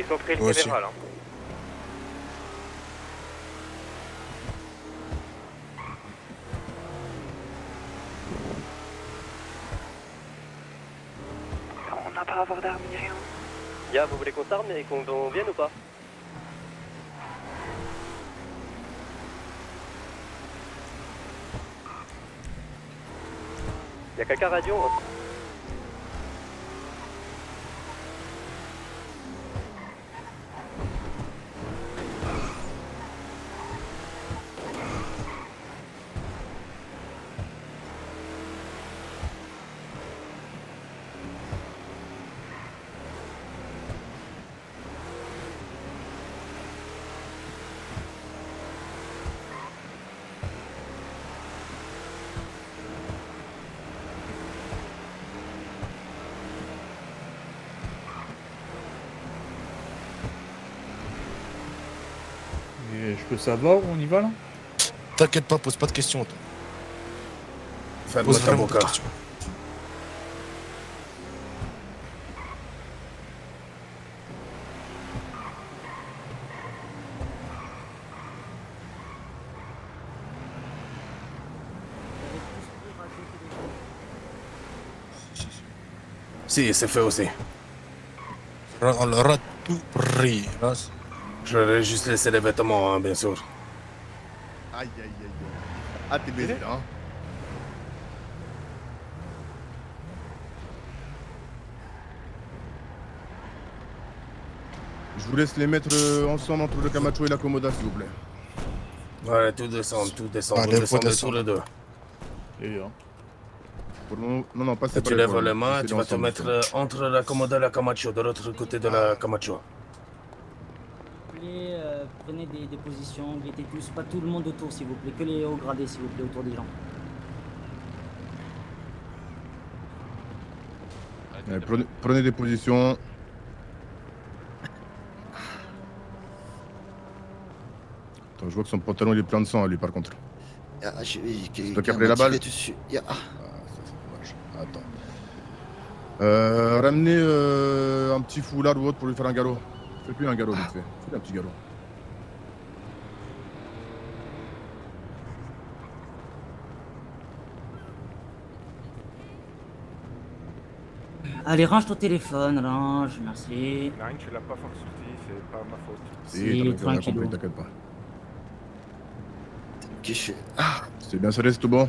Ils sont près le Moi aussi. fédéral. Hein. On n'a pas à avoir d'armes ni rien. Ya, vous voulez qu'on s'arme et qu'on vienne ou pas? Y'a quelqu'un radio hein? Et je peux savoir où on y va là? T'inquiète pas, pose pas de questions. Toi. Fais-moi Pose ta vraiment pas de boca. questions. Si, c'est fait aussi. On leur a tout pris. Là, Je leur ai juste laissé les vêtements, hein, bien sûr. Aïe, aïe, aïe, aïe. Ah, t'es baisé là, hein. Je vous laisse les mettre ensemble entre le Camacho et la Comoda, s'il vous plaît. Ouais, tout descend, tout descend. Allez, Vous faut descendez tous descendre. les deux. Et Pour le moment, non, pas Et tu séparer, lèves quoi. les mains et Restez tu vas te ensemble, mettre entre la Comoda et la Camacho, de l'autre côté de la Camacho. Prenez des positions, guettez tous, pas tout le monde autour s'il vous plaît, que les hauts gradés s'il vous plaît autour des gens. Prenez des positions. Attends, je vois que son pantalon il est plein de sang, lui, par contre. Ah, C'est toi qui as pris la balle dessus. Ah, ça c'est dommage. Attends. Ramenez un petit foulard ou autre pour lui faire un galop. Fais-lui un galop, vite fait. Fais-lui un petit galop. Allez, range ton téléphone, range, merci. Nine, tu l'as pas fort sorti, c'est pas ma faute. Si, t'en as tranquille. compris, t'inquiète pas. Ah, C'est bien salé, c'est tout bon.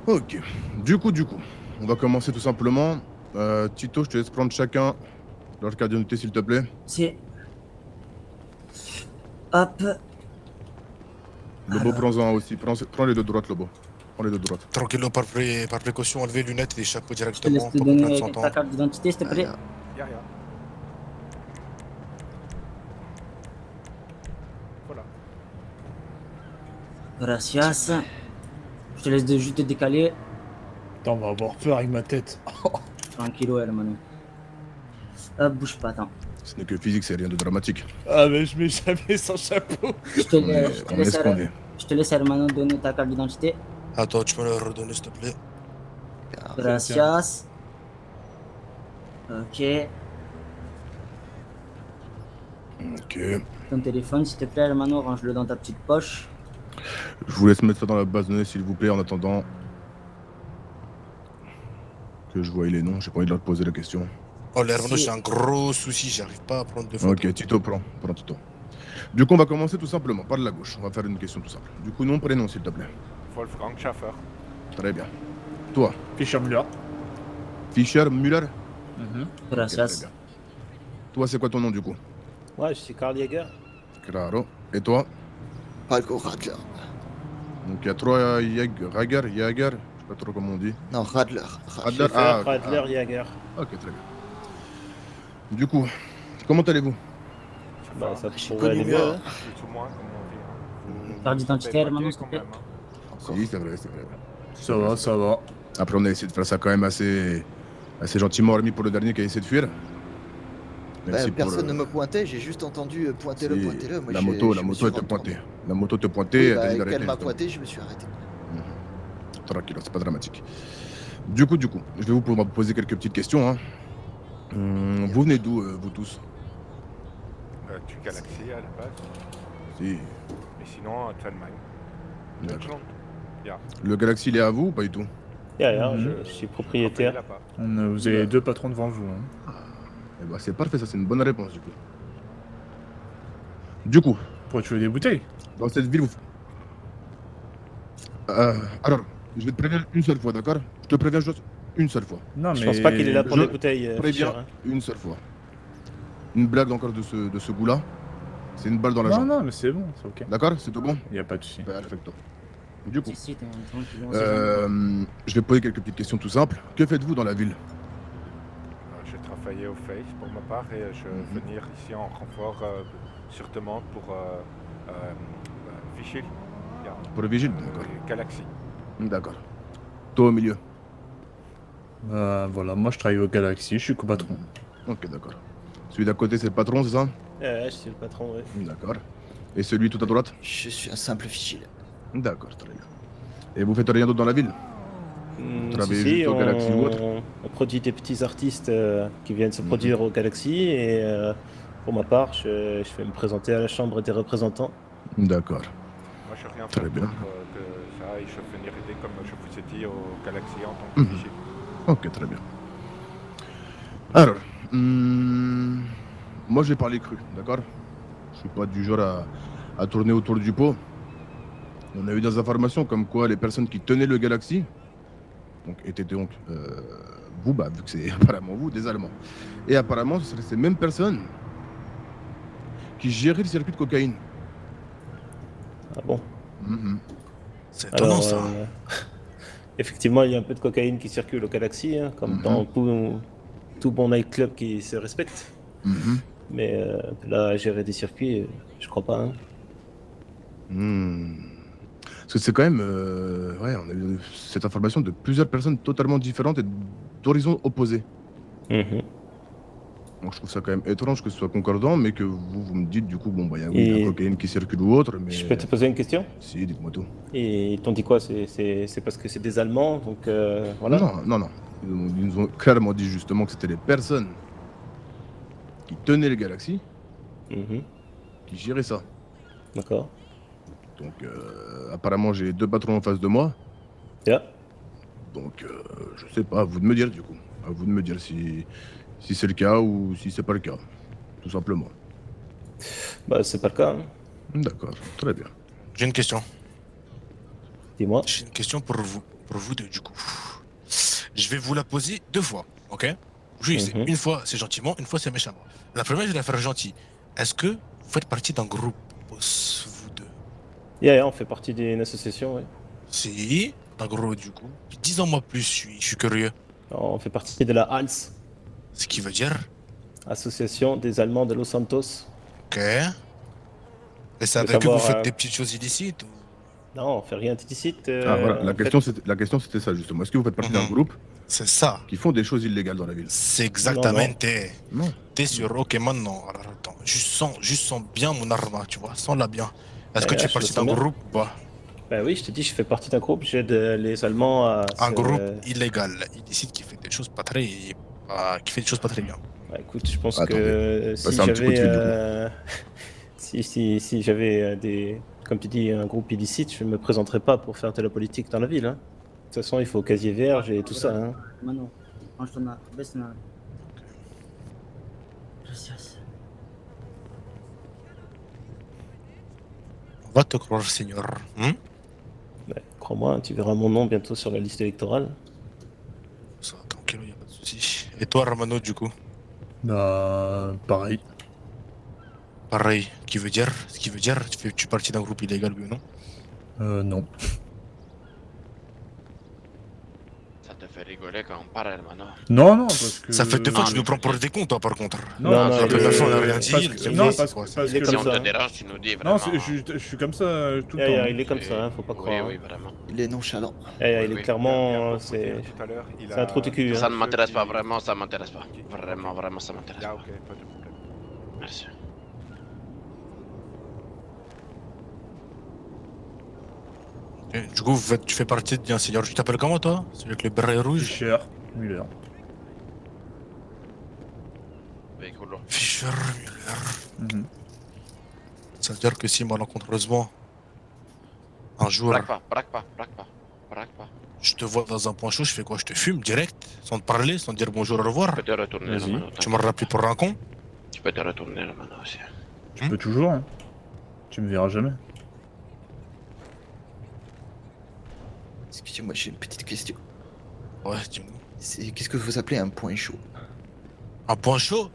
Ok. Du coup, on va commencer tout simplement. Tito, je te laisse prendre chacun leur carte d'identité, s'il te plaît. C'est... Hop. Lobo, prends-en un aussi. Prends les deux de droite, Lobo. Prends les deux de droite. tranquillo, par précaution, enlevez lunettes et chapeaux Je te laisse directement te pour qu'on donner s'entende. ta carte d'identité s'il te plaît. Y'a rien. Voilà. Gracias. Je te laisse de juste te décaler. Attends, on va avoir peur avec ma tête. Tranquillo, hermano. Hop, bouge pas, attends. Ce n'est que physique, c'est rien de dramatique. Ah, mais je mets jamais sans chapeau. Je te laisse, je te laisse, hermano, donner ta carte d'identité. Attends, tu peux le redonner s'il te plaît. Gracias. Ok. Ok. Ton téléphone, s'il te plaît, hermano, range-le dans ta petite poche. Je vous laisse mettre ça dans la base de données, s'il vous plaît, en attendant que je voie les noms. J'ai pas envie de leur poser la question. Oh, l'Hermano, Si. j'ai un gros souci, j'arrive pas à prendre de photos. Ok, Tito, prends Tito. Du coup, on va commencer tout simplement par la gauche. On va faire une question tout simple. Du coup, nom, prénom, s'il te plaît. Wolfgang Schaffer. Très bien. Toi, Fischer Müller. Fischer Müller. Mhm. Ok, très Gracias. bien. Toi, c'est quoi ton nom, du coup? Ouais, je suis Karl Jäger. Claro. Et toi? Falco Radler. Donc, il y a trois Jaeger, je sais pas trop comment on dit. Non, Radler. Radler, ah, Radler Jäger. ok, très bien. Du coup, comment allez-vous? Bah, ça J'ai pourrait aller connu mieux. mieux. hein. Plus ou moins, comme on dit. Hein. Carte d'identité, hermano, s'il te plaît. Si, c'est vrai, c'est vrai. Ça va, ça va. Après, on a essayé de faire ça quand même assez gentiment, hormis pour le dernier qui a essayé de fuir. Même si pour Personne le- ne me pointait, j'ai juste entendu pointez-le, si, pointez-le. Moi, la je moto me suis était retourné. pointée. La moto te pointait, Oui, elle t'a dit bah, d'arrêter. qu'elle m'a justement. pointé, je me suis arrêté. Tranquille, c'est pas dramatique. Du coup, je vais vous poser quelques petites questions. Hein. Vous venez d'où, vous tous? Du Galaxy à la base. Si. Mais sinon, d'Allemagne. D'accord. Deutschland. Ja. Le Galaxy, il est à vous ou pas du tout? Je suis propriétaire. Là-bas. Vous avez 2 patrons devant vous. Hein. Eh bah, c'est parfait, ça, c'est une bonne réponse, du coup. Du coup, Pourquoi tu veux des bouteilles? dans cette ville, vous... alors, je vais te prévenir une seule fois, d'accord? Je te préviens juste une seule fois. Non, Je mais... pense pas qu'il est là pour je des bouteilles. Préviens Fischer, hein. une seule fois. Une blague encore de ce goût-là. C'est une balle dans la Non, jambe. non, mais c'est bon, c'est ok. D'accord? C'est tout bon? Y a pas de souci. Perfecto. Du coup, Si, t'es tranquille, on sait jamais. je vais poser quelques petites questions tout simples. Que faites-vous dans la ville? Je travaillais au Face pour ma part et je vais venir ici en renfort sur demande pour Vigil. Ja. Pour le vigile? D'accord. Galaxy. D'accord. Toi au milieu? Voilà, moi je travaille au Galaxy, je suis co-patron. Ok, d'accord. Celui d'à côté, c'est le patron, c'est ça? Je suis le patron, ouais. D'accord. Et celui tout à droite? Je suis un simple vigile. D'accord, très bien. Et vous faites rien d'autre dans la ville? Travaillez juste au Galaxy ou autre? On produit des petits artistes qui viennent se produire au Galaxy et pour ma part, je vais me présenter à la Chambre des représentants. D'accord. Moi, je n'ai rien Très fait bien. d'autre que ça et je vais venir aider, comme je vous ai dit, au Galaxy en tant que Vigil. Ok, très bien. Alors, moi je vais parler cru, d'accord? Je suis pas du genre à tourner autour du pot. On a eu des informations comme quoi les personnes qui tenaient le Galaxy donc, étaient donc vous, bah, vu que c'est apparemment vous, des Allemands. Et apparemment, ce seraient ces mêmes personnes qui géraient le circuit de cocaïne. Ah bon? Mhm. C'est étonnant Alors, ça. effectivement, il y a un peu de cocaïne qui circule au Galaxy, hein, comme dans tout bon nightclub qui se respecte. Mhm. Mais là, gérer des circuits, je crois pas. Hein. Parce que c'est quand même... ouais, on a eu cette information de plusieurs personnes totalement différentes et d'horizons opposés. Donc je trouve ça quand même étrange que ce soit concordant, mais que vous me dites du coup, bon, bah, il y a oui, de la cocaïne qui circule ou autre, mais... Je peux te poser une question? Si, dites-moi tout. Et ils t'ont dit quoi? C'est parce que c'est des Allemands, donc voilà. Non. Ils nous ont clairement dit justement que c'était les personnes qui tenaient le Galaxy qui géraient ça. D'accord. Donc apparemment j'ai 2 patrons en face de moi. Yeah. Donc je sais pas, à vous de me dire du coup. À vous de me dire si c'est le cas ou si c'est pas le cas. Tout simplement. Bah c'est pas le cas. Hein. D'accord, très bien. J'ai une question. Dis-moi. J'ai une question pour vous deux, du coup. Je vais vous la poser 2 fois, ok? Juste, une fois c'est gentiment, une fois c'est méchamment. La première, je vais la faire gentille. Est-ce que vous faites partie d'un groupe, boss, vous deux? Yeah, on fait partie d'une association, oui. Si, d'un groupe, du coup. Dis-en-moi plus, je suis curieux. On fait partie de la HALS, Ce qui veut dire? Association des Allemands de Los Santos. Ok. Et c'est Je veux avec eux que vous savoir, faites des petites choses illicites ou... Non, on fait rien d'illicite. Voilà, la question c'était ça justement. Est-ce que vous faites partie d'un groupe C'est ça. qui font des choses illégales dans la ville? C'est exactement. Non. T'es sûr, ok, maintenant. Alors attends, juste sens bien mon arme, tu vois, sens-la bien. Est-ce que tu es je parti le d'un sens bien. groupe ou pas? Bah oui, je te dis, je fais partie d'un groupe, j'aide les Allemands à... Un groupe illégal, illicite qui fait des choses pas très... qui fait des choses pas très bien. Bah, écoute, je pense Attendez. que si Passez un petit coup de j'avais... fil, si j'avais des... Comme tu dis, un groupe illicite, je ne me présenterais pas pour faire de la politique dans la ville. Hein. De toute façon, il faut casier vierge et tout ça. Hein. Mano, range-toi là, baisse là. Gracias. On va te croire, seigneur. Bah, crois-moi, tu verras mon nom bientôt sur la liste électorale. Ça, tranquille, y a pas de soucis. Et toi, Romano, du coup? Pareil. Pareil. Ce qui veut dire, tu es parti d'un groupe illégal, oui ou non? Non. Ça te fait rigoler quand on parle, hermano. Non, parce que... Ça fait 2 fois que tu nous prends pour des cons, toi, par contre. Non, la première fois, on a rien parce dit. que- Non, parce que... il est Si comme on ça. te dérange, tu nous dis Non, vraiment. je suis comme ça tout le Yeah, yeah, temps. il est comme ça, hein, faut pas croire. Oui, hein. vraiment. Il est nonchalant. Yeah, yeah, il Oui, est clairement... Tout C'est à l'heure, il c'est un trou de cul. Ça Hein. ne m'intéresse pas, vraiment, ça m'intéresse pas. Vraiment, ça m'intéresse Ah pas. ok, pas de problème. Merci. Et du coup, tu fais partie d'un seigneur. Tu t'appelles comment, toi? Celui avec le béret rouge? Fischer, Müller. véhicule. Fischer Müller. Mhm. Ça veut dire que si malencontreusement, un jour, Braque pas, braque pas, braque pas, braque pas. je te vois dans un point chaud, je fais quoi? Je te fume direct, sans te parler, sans te dire bonjour, au revoir. Tu peux te retourner la Vas-y. mano. Tu m'as rappelé pour un con? Tu peux te retourner la mano aussi. Tu peux toujours, hein. Tu me verras jamais. Excusez-moi, j'ai une petite question. Ouais, dis-moi. Qu'est-ce que vous appelez un point chaud? Un point chaud?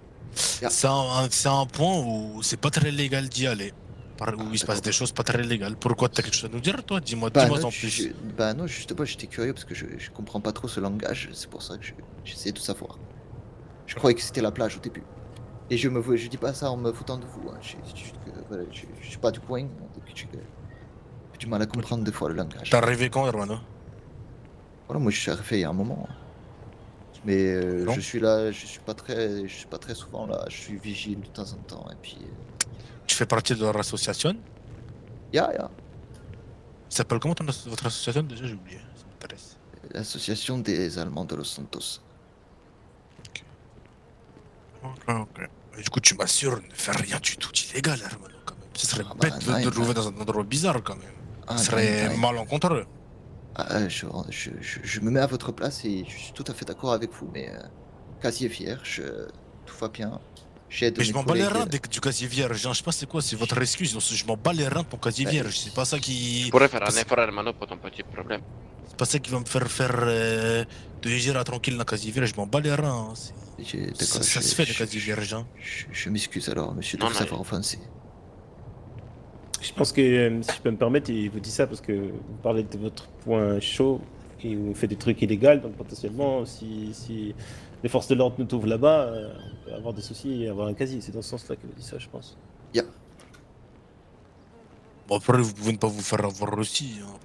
Yeah. C'est un point où c'est pas très légal d'y aller. Où il se passe des choses pas très légales. Pourquoi t'as quelque chose à nous dire, toi? Dis-moi non, en plus. Bah non, justement, j'étais curieux parce que je comprends pas trop ce langage. C'est pour ça que j'essayais de savoir. Je croyais que c'était la plage au début. Et je dis pas ça en me foutant de vous. Hein. Voilà, je suis pas du coin, donc j'ai du mal à comprendre des fois le langage. T'es arrivé quand, Hermano? Voilà, moi je suis arrivé il y a un moment. Mais Non. je suis là, je suis pas très souvent là. Je suis vigile de temps en temps. Et puis, Tu fais partie de leur association? ya. Ça s'appelle comment votre association? Déjà, j'ai oublié. Ça m'intéresse. L'association des Allemands de Los Santos. Ok. Et du coup, tu m'assures, ne fais rien du tout d'illégal, Hermano, quand même. Ce serait Ah bah, bête non, de trouver dans un endroit bizarre, quand même. Ah, Ce serait non. malencontreux. Je me mets à votre place et je suis tout à fait d'accord avec vous, mais casier vierge, tout va bien. J'aide Mais je mes m'en bats les collègues. reins du casier vierge. Je sais pas c'est quoi, c'est votre excuse. Je m'en bats les reins de ton casier Bah, vierge. C'est pas ça Tu qui. pourrais faire un effort, hermano, pour ton petit problème. C'est pas ça qui va me faire te gérer tranquille dans le casier vierge. Je m'en bats les reins. Ça se fait le casier vierge. Hein. Je m'excuse alors, monsieur, de Non, vous non, avoir offensé. Je pense que, si je peux me permettre, il vous dit ça parce que vous parlez de votre point chaud et vous faites des trucs illégaux, donc potentiellement, si les forces de l'ordre nous trouvent là-bas, on peut avoir des soucis et avoir un casier. C'est dans ce sens-là qu'il vous dit ça, je pense. Bon, après, vous pouvez ne pas vous faire avoir aussi. Hein.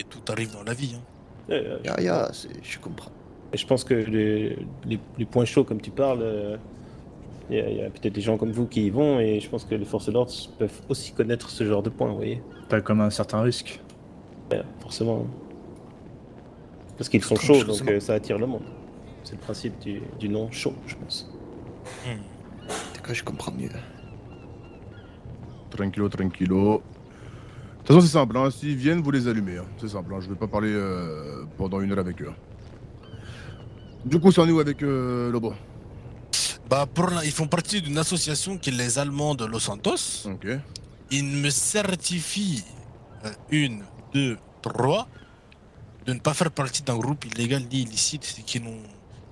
Tout arrive dans la vie. Hein. Je comprends. Et je pense que les points chauds, comme tu parles, il y a peut-être des gens comme vous qui y vont, et je pense que les forces de l'ordre peuvent aussi connaître ce genre de points, vous voyez. T'as comme un certain risque. Ouais, forcément. Parce qu'ils sont Trop chauds, chaud, donc c'est bon. ça attire le monde. C'est le principe du nom chaud, je pense. D'accord, je comprends mieux. Tranquillo. De toute façon, c'est simple, hein. S'ils viennent, vous les allumez. Hein. C'est simple, hein. Je vais pas parler pendant 1 heure avec eux. Du coup, c'est en où avec Lobo? Bah, ils font partie d'une association qui est les Allemands de Los Santos. Ok. Ils me certifient 1, 2, 3 de ne pas faire partie d'un groupe illégal ni illicite qui n'ont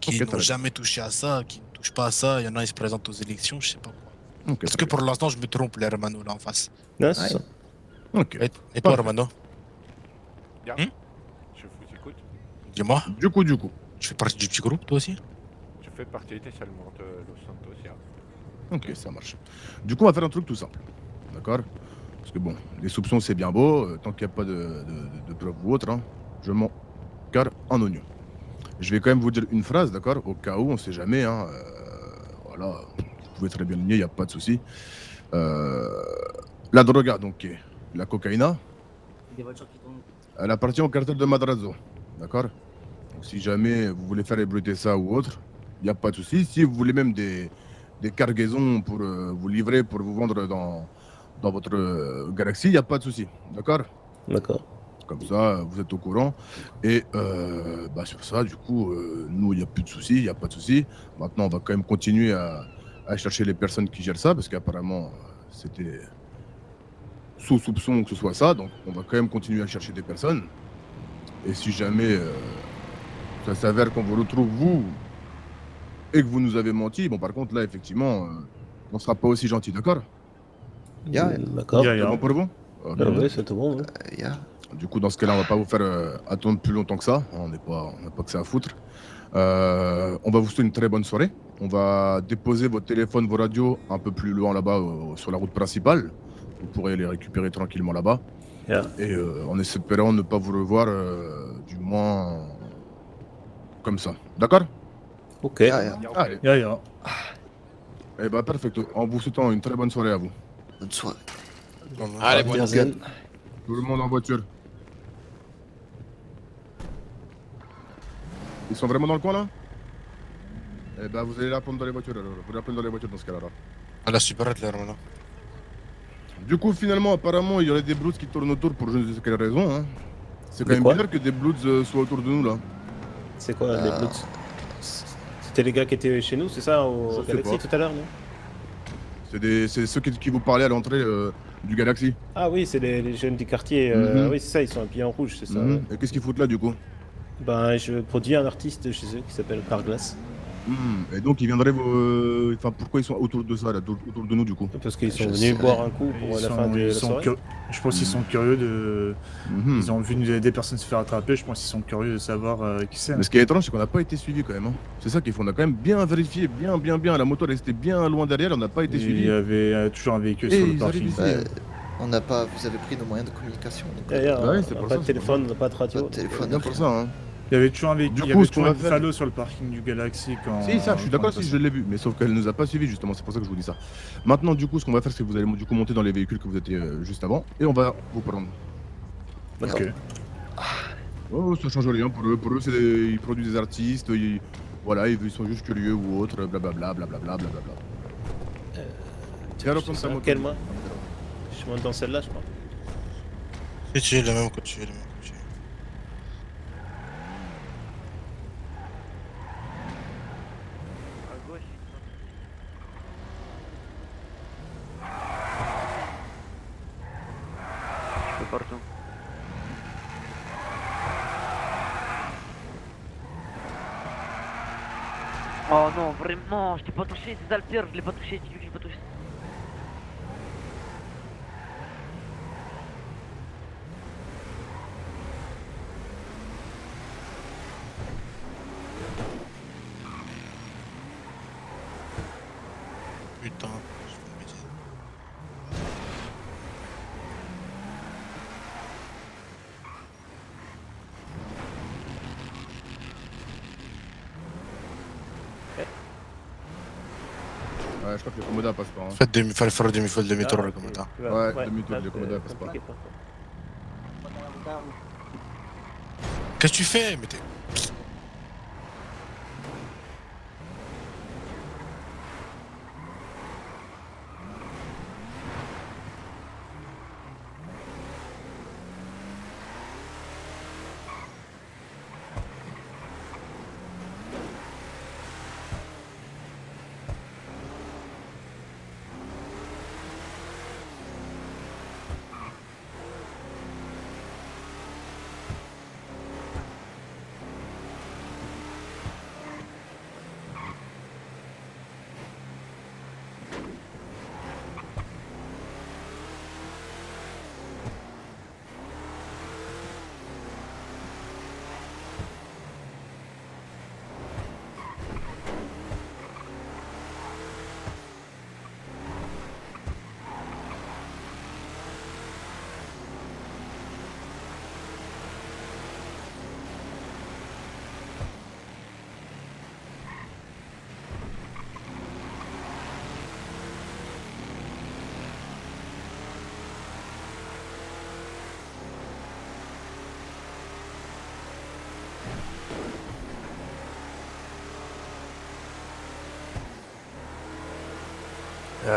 Ok, jamais touché à ça, qui ne touchent pas à ça. Il y en a, ils se présentent aux élections, je sais pas quoi. Ok, Est-ce que pour l'instant, je me trompe, les Hermano, là en face? Non, c'est Ouais. ça. Ok. Et toi, Parfait. Hermano? Bien. Hmm? Je vous écoute. Dis-moi, Du coup. tu fais partie du petit groupe, toi aussi? Je fais partie des Allemands de Los Santos. Ja. Ok, ça marche. Du coup, on va faire un truc tout simple. D'accord? Parce que bon, les soupçons, c'est bien beau. Tant qu'il n'y a pas de preuves ou autre, hein, je m'en carre en oignon. Je vais quand même vous dire une phrase, d'accord? Au cas où, on sait jamais. Hein, voilà, vous pouvez très bien le nier, il n'y a pas de souci. La droga, donc, qui est la cocaïna, Des voitures qui tournent. elle appartient au cartel de Madrazo. D'accord? Donc, si jamais vous voulez faire ébruiter ça ou autre, il n'y a pas de souci. Si vous voulez même des cargaisons pour vous livrer, pour vous vendre dans votre galaxie, il n'y a pas de souci. D'accord? D'accord. Comme ça, vous êtes au courant. Et sur ça, du coup, nous, il n'y a plus de souci, il n'y a pas de souci. Maintenant, on va quand même continuer à chercher les personnes qui gèrent ça, parce qu'apparemment, c'était sous soupçon que ce soit ça. Donc, on va quand même continuer à chercher des personnes. Et si jamais ça s'avère qu'on vous retrouve, vous, et que vous nous avez menti, bon, par contre, là, effectivement, on ne sera pas aussi gentil, d'accord? D'accord. Ya, C'est ya. bon pour vous? Ok. Ah ouais, c'est tout bon. Ouais. Du coup, dans ce cas-là, on va pas vous faire attendre plus longtemps que ça. On n'a pas que ça à foutre. On va vous souhaiter une très bonne soirée. On va déposer vos téléphones, vos radios un peu plus loin là-bas sur la route principale. Vous pourrez les récupérer tranquillement là-bas. Yeah. Et en espérant ne pas vous revoir, du moins comme ça. D'accord? Ok. Allez. Ya. Eh ben, perfecto. En vous souhaitant une très bonne soirée à vous. Bonne soirée. Allez, bon. Wiedersehen. Tout le monde en voiture. Ils sont vraiment dans le coin là? Eh bah, vous allez la prendre dans les voitures alors. Vous la prendre dans les voitures dans ce cas-là. على سوبرات اللي رمنا. Du coup, finalement, apparemment, il y aurait des Bloods qui tournent autour pour je ne sais quelle raison. Hein. C'est quand De même quoi bizarre que des Bloods soient autour de nous là. C'est quoi les Bloods? C'était les gars qui étaient chez nous, c'est ça, au Je sais Galaxy pas. tout à l'heure, non? C'est ceux qui vous parlaient à l'entrée du Galaxy. Ah oui, c'est les jeunes du quartier. Oui, c'est ça, ils sont habillés en rouge, c'est ça. Mhm. Ouais. Et qu'est-ce qu'ils foutent là du coup? Ben, je produis un artiste chez eux qui s'appelle Carglass. Et donc ils viendraient Enfin, pourquoi ils sont autour de ça là, autour de nous du coup? Parce qu'ils sont Je venus sais. boire un coup pour Ils la sont- fin de ils la sont soirée. Je pense qu'ils sont curieux de. Mhm. Ils ont vu des personnes se faire attraper. Je pense qu'ils sont curieux de savoir qui c'est. Mais ce qui est étrange, c'est qu'on n'a pas été suivi quand même. Hein. C'est ça qu'il faut. On a quand même bien vérifié, bien. La moto elle restait bien loin derrière, on n'a pas été Il suivi. y avait toujours un véhicule Et sur le ils parking. arrivent ici. On n'a pas. Vous avez pris nos moyens de communication. Donc, D'ailleurs, Bah oui, c'est on pour n'a pas ça, de c'est téléphone, on pour n'a pas de radio. pas de téléphone, Bien rien. pour ça. Hein. Il y avait toujours un véhicule. Du Il y coup, avait ce qu'on toujours va une faire- Falo sur le parking du Galaxy quand. Si, ça, je suis d'accord, si je l'ai vu, mais sauf qu'elle nous a pas suivi justement, c'est pour ça que je vous dis ça. Maintenant, du coup, ce qu'on va faire, c'est que vous allez du coup monter dans les véhicules que vous étiez juste avant, et on va vous prendre. Ok. Oh, ça change rien pour eux. Pour eux, ils produisent des artistes, voilà, ils sont juste curieux ou autre, blablabla. Viens reprendre ta moto. Quelle main? Je monte dans celle-là, je crois. Si tu es le même que tu es le même que tu es. À gauche. Je peux partout. Oh non, vraiment, je t'ai pas touché, ces haltères, je l'ai pas touché, dis-lui que je l'ai pas touché. Putain, je fais une bêtise. Ouais, je crois que le Komoda passe pas. Hein. Fallait faire demi-fold, demi-tour Ah, là ok. comme ça. Tu vois, Ouais, demi-tour, les commodas passent pas. compliqué, parfois. Qu'est-ce que tu fais? Mais t'es.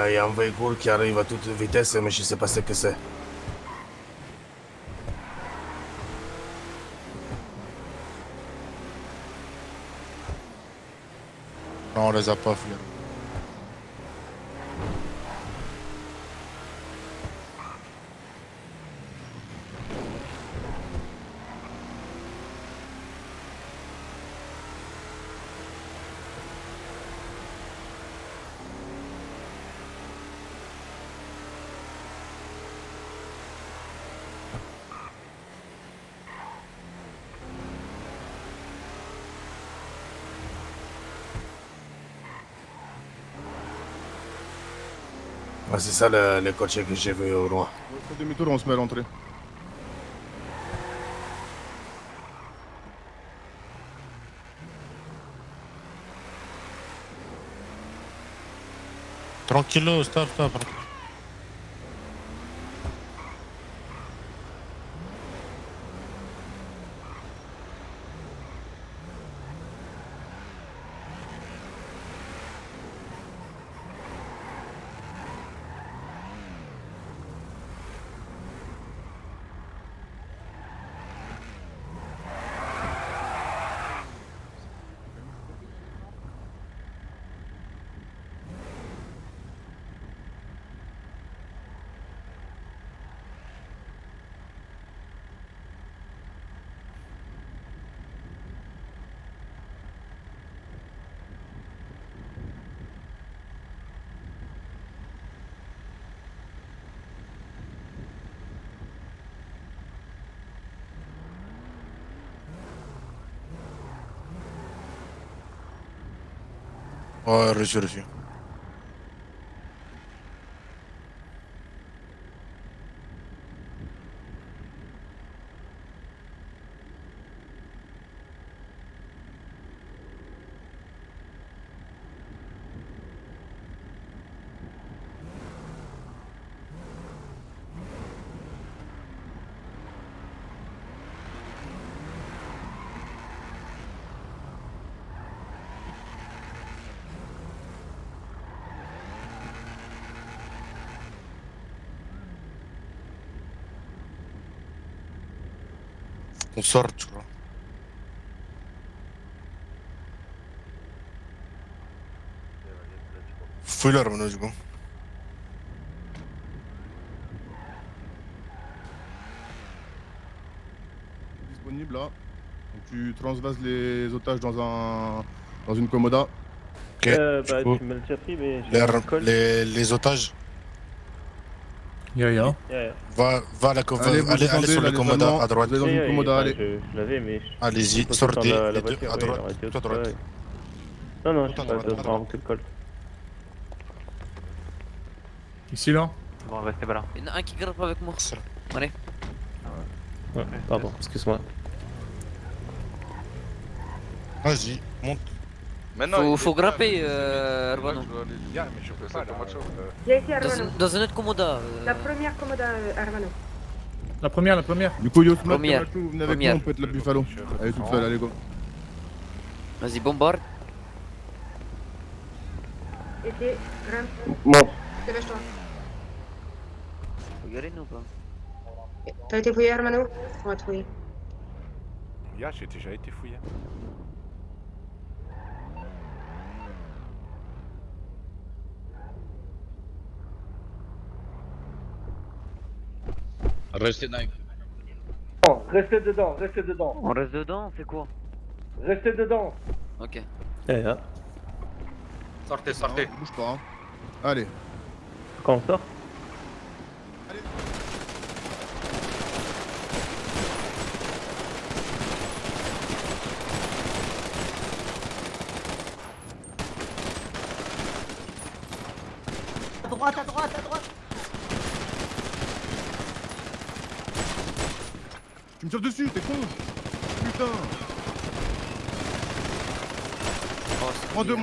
Il y a un véhicule qui arrive à toute vitesse, mais je sais pas ce que c'est. Non, on les a pas, frère. Ah, c'est ça le coach que j'ai vu au loin. On fait demi-tour, on se met à l'entrée. Tranquillo, stop. Ouais, reçu, reçu. On sort, tu vois. Fouille là, Romano, du coup. Disponible là. Donc tu transvases les otages dans une commoda. Ok. Bah, du coup, tu m'as déjà pris, mais j'ai un col. les otages. Ya. Yeah, yeah. Va à la Allez, vous allez descendez, sur là, le les commoda Allemands, à droite. vous allez dans une Yeah, commoda, bah, allez. je l'avais, mais... Allez-y, faut sortez descendre la les deux voiture, à ouais, droite. il aurait été Tout à autre, droite. ouais. Non, non, Tout je à sais pas, droite, je à dois droite. remonter le col. Ici, là. Bon, restez pas là. Il y en a un qui grimpe avec moi. Ça. Allez. Ouais, pardon, excuse-moi. Vas-y, monte. Faut grimper, Urbano. Yeah, mais je peux pas là. Viens ici, Armano. Dans un autre commoda. La première commoda, Armano. La première. Du coup, Yosmat, Première. Kamachu, venez avec nous, Première. on peut être la Buffalo. Allez, toute seule, allez, go. Vas-y, bombarde. Et t'es, grimpe. Bon. Dépêche-toi. Faut y aller, nous ou pas? T'as été fouillé, Armano? On va te fouiller. Yeah, j'ai déjà été fouillé. Restez dans. Restez dedans, restez dedans. On reste dedans, c'est quoi? Restez dedans. Ok. Yeah. Sortez, Non, bouge pas. Hein. Allez. Quand on sort? À droite, à droite, à droite. Tu me tires dessus, t'es con. Putain. Oh, c'est Moins deux.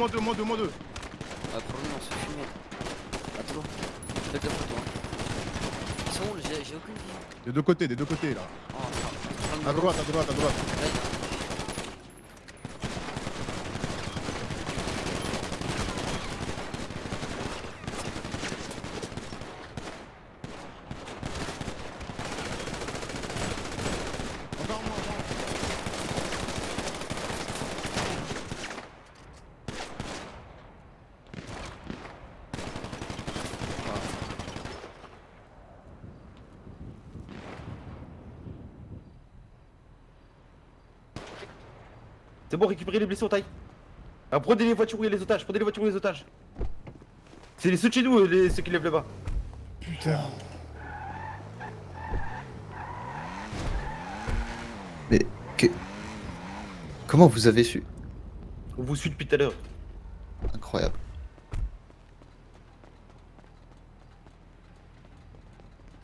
Ah, pour nous, on se fume. Attends. Fais gaffe à toi. Ils sont où? J'ai aucune vie. Des deux côtés là. Oh, À droite. C'est bon, récupérez les blessés, on taille. Alors, prenez les voitures où il y a les otages, C'est ceux de chez nous, ceux qui lèvent le bas. Putain. Mais comment vous avez su? On vous suit depuis tout à l'heure. Incroyable.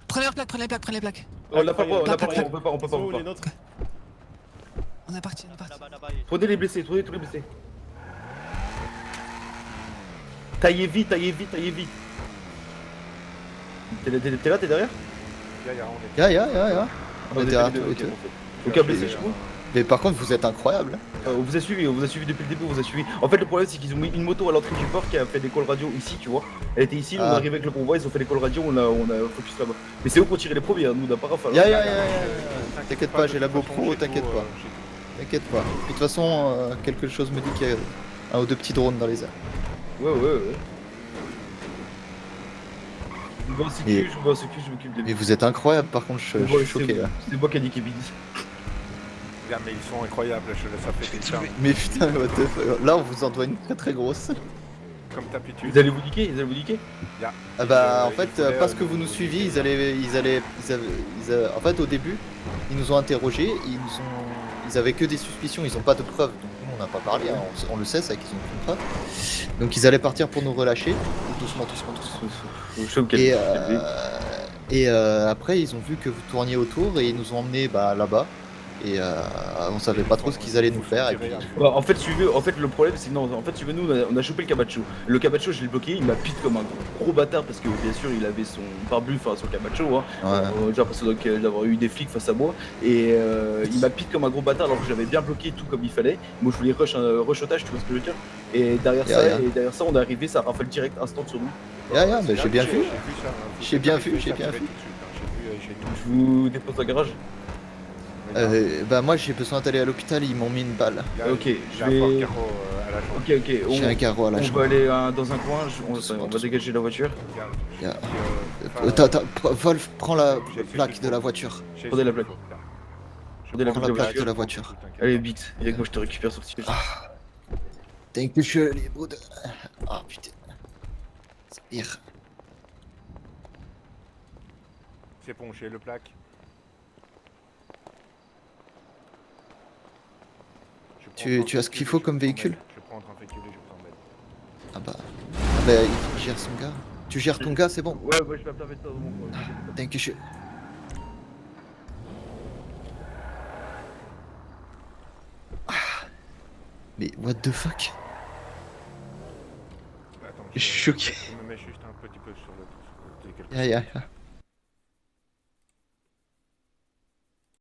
Prenez les plaques. On l'a pas, on Plaque, plaque. peut pas. On est parti. Prenez les blessés, Taillez vite. T'es là, t'es derrière? Ya. On est derrière tous les deux. Aucun blessé chez vous? Mais par contre, vous êtes incroyable. On vous a suivi depuis le début, En fait, le problème, c'est qu'ils ont mis une moto à l'entrée du port qui a fait des calls radio ici, tu vois. Elle était ici, on est arrivé avec le convoi, ils ont fait des calls radio, on a focus là-bas. Mais c'est eux qui ont tiré les premiers, hein, nous, on n'a pas rafale. Ya. T'inquiète pas, j'ai la GoPro, t'inquiète pas. T'inquiète pas. De toute façon, quelque chose me dit qu'il y a un ou deux petits drones dans les airs. Ouais. Je vais en sécu, je m'occupe des... Mais vous êtes incroyable, par contre, je suis choqué là. C'est moi qui ai dit Kevin. Yeah, mais ils sont incroyables, ça fait des charmes. Mais putain, what the fuck. Là, on vous en doit une très grosse. Comme d'habitude. Ils allaient vous niquer Yeah. Ah bah, en fait, Ils voulaient, parce que vous nous suiviez, en fait, au début, ils nous ont interrogés, ils avaient que des suspicions, ils ont pas de preuves. Donc, on n'a pas parlé, hein, on le sait, c'est qu'ils ont le contrat. Donc ils allaient partir pour nous relâcher, doucement. Et après ils ont vu que vous tourniez autour et ils nous ont emmenés là-bas. Et on savait pas trop ce qu'ils allaient nous faire. Et puis... en fait, le problème c'est que non, en fait, tu veux, nous on a chopé le Camacho. Le Camacho, je l'ai bloqué, il m'a pit comme un gros bâtard parce que bien sûr il avait son barbu, enfin son Camacho. Hein. J'ai l'impression d'avoir eu des flics face à moi. Et il m'a pit comme un gros bâtard alors que j'avais bien bloqué tout comme il fallait. Moi je voulais rush otage, tu vois ce que je veux dire. Et derrière ça, on est arrivé, ça rafale direct instant sur nous. Mais j'ai bien vu. J'ai bien vu. Je vous dépose dans le garage. Moi j'ai besoin d'aller à l'hôpital, ils m'ont mis une balle. Ok, je vais. Ok, J'ai un carreau à la jambe. On va aller dans un coin, on va dégager la voiture. Wolf, prends la plaque de la voiture. Prenez la plaque. Prends la plaque de la voiture. Allez, Bix, viens que moi je te récupère sur le siège. Thank you, Shirley, bro. Ah putain. C'est pire. C'est ponché le plaque. Tu as ce qu'il faut comme véhicule? Je vais prendre un véhicule et je vous emmène. Il gère son gars. Tu gères ton gars, c'est bon? Ouais, je vais mettre ça dans mon coin. Thank you. Mais what the fuck? Attends, je suis choqué. Je me mets juste un petit peu sur le... Yeah.